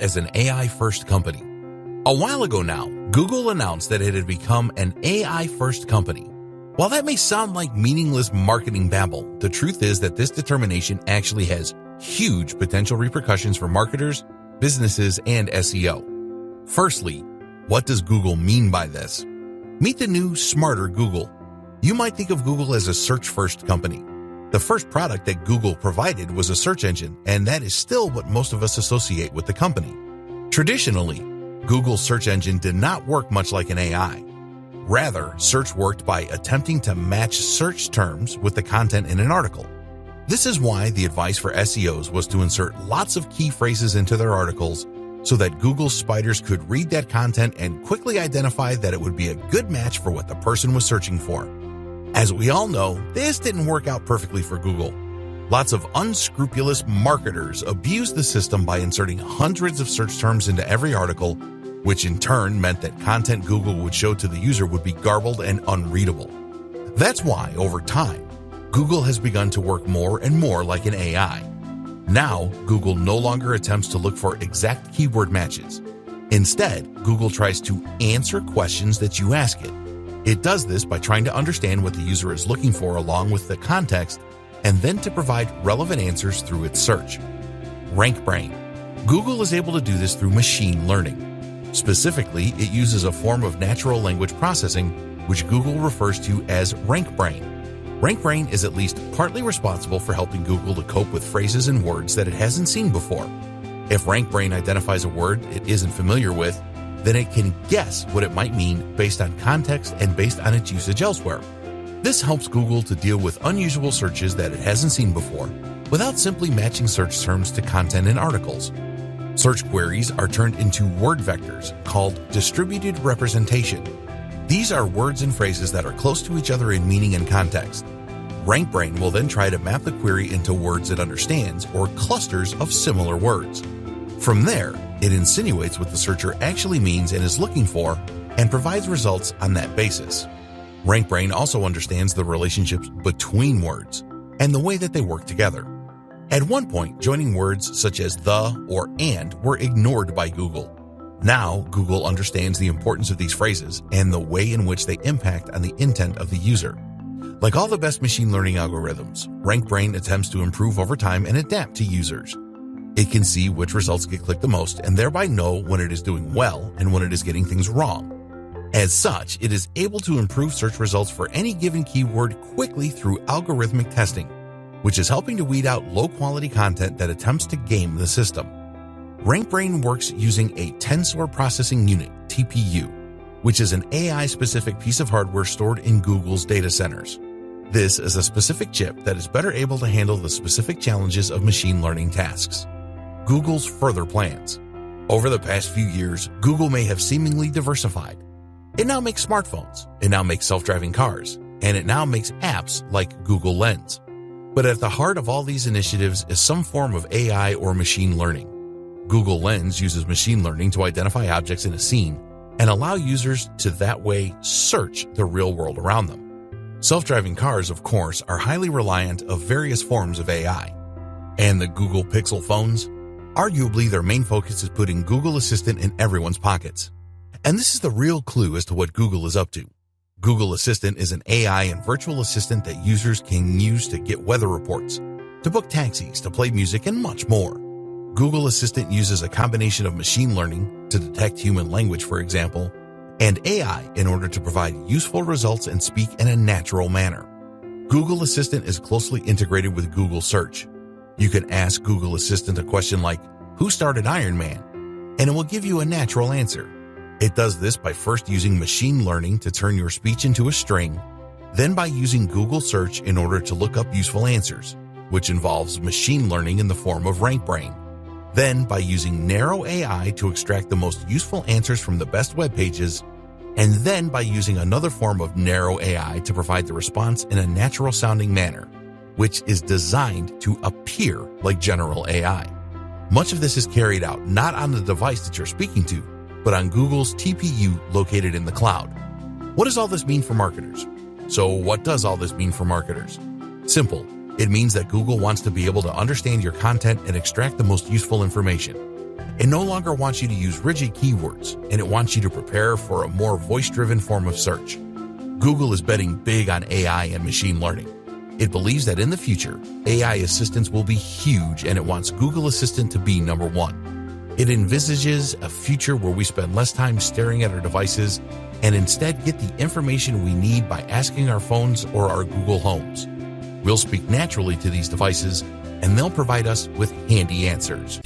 as an AI-first company. A while ago now, Google announced that it had become an AI-first company. While that may sound like meaningless marketing babble, the truth is that this determination actually has huge potential repercussions for marketers, businesses, and SEO. Firstly, what does Google mean by this? Meet the new, smarter Google. You might think of Google as a search-first company. The first product that Google provided was a search engine, and that is still what most of us associate with the company. Traditionally, Google's search engine did not work much like an AI. Rather, search worked by attempting to match search terms with the content in an article. This is why the advice for SEOs was to insert lots of key phrases into their articles so that Google's spiders could read that content and quickly identify that it would be a good match for what the person was searching for. As we all know, this didn't work out perfectly for Google. Lots of unscrupulous marketers abused the system by inserting hundreds of search terms into every article, which in turn meant that content Google would show to the user would be garbled and unreadable. That's why, over time, Google has begun to work more and more like an AI. Now, Google no longer attempts to look for exact keyword matches. Instead, Google tries to answer questions that you ask it. It does this by trying to understand what the user is looking for along with the context, and then to provide relevant answers through its search. RankBrain. Google is able to do this through machine learning. Specifically, it uses a form of natural language processing, which Google refers to as RankBrain. RankBrain is at least partly responsible for helping Google to cope with phrases and words that it hasn't seen before. If RankBrain identifies a word it isn't familiar with, then it can guess what it might mean based on context and based on its usage elsewhere. This helps Google to deal with unusual searches that it hasn't seen before without simply matching search terms to content in articles. Search queries are turned into word vectors called distributed representation. These are words and phrases that are close to each other in meaning and context. RankBrain will then try to map the query into words it understands or clusters of similar words. From there, it insinuates what the searcher actually means and is looking for and provides results on that basis. RankBrain also understands the relationships between words and the way that they work together. At one point, joining words such as the or and were ignored by Google. Now, Google understands the importance of these phrases and the way in which they impact on the intent of the user. Like all the best machine learning algorithms, RankBrain attempts to improve over time and adapt to users. It can see which results get clicked the most and thereby know when it is doing well and when it is getting things wrong. As such, it is able to improve search results for any given keyword quickly through algorithmic testing, which is helping to weed out low-quality content that attempts to game the system. RankBrain works using a Tensor Processing Unit, TPU, which is an AI-specific piece of hardware stored in Google's data centers. This is a specific chip that is better able to handle the specific challenges of machine learning tasks. Google's further plans. Over the past few years, Google may have seemingly diversified. It now makes smartphones, it now makes self-driving cars, and it now makes apps like Google Lens. But at the heart of all these initiatives is some form of AI or machine learning. Google Lens uses machine learning to identify objects in a scene and allow users to that way search the real world around them. Self-driving cars, of course, are highly reliant of various forms of AI. And the Google Pixel phones? Arguably, their main focus is putting Google Assistant in everyone's pockets. And this is the real clue as to what Google is up to. Google Assistant is an AI and virtual assistant that users can use to get weather reports, to book taxis, to play music, and much more. Google Assistant uses a combination of machine learning to detect human language, for example, and AI in order to provide useful results and speak in a natural manner. Google Assistant is closely integrated with Google Search. You can ask Google Assistant a question like, "Who started Iron Man?" and it will give you a natural answer. It does this by first using machine learning to turn your speech into a string, then by using Google Search in order to look up useful answers, which involves machine learning in the form of RankBrain, then by using narrow AI to extract the most useful answers from the best web pages, and then by using another form of narrow AI to provide the response in a natural-sounding manner, which is designed to appear like general AI. Much of this is carried out not on the device that you're speaking to, but on Google's TPU located in the cloud. What does all this mean for marketers? So what does all this mean for marketers? Simple. It means that Google wants to be able to understand your content and extract the most useful information. It no longer wants you to use rigid keywords, and it wants you to prepare for a more voice-driven form of search. Google is betting big on AI and machine learning. It believes that in the future, AI assistants will be huge, and it wants Google Assistant to be number one. It envisages a future where we spend less time staring at our devices and instead get the information we need by asking our phones or our Google Homes. We'll speak naturally to these devices, and they'll provide us with handy answers.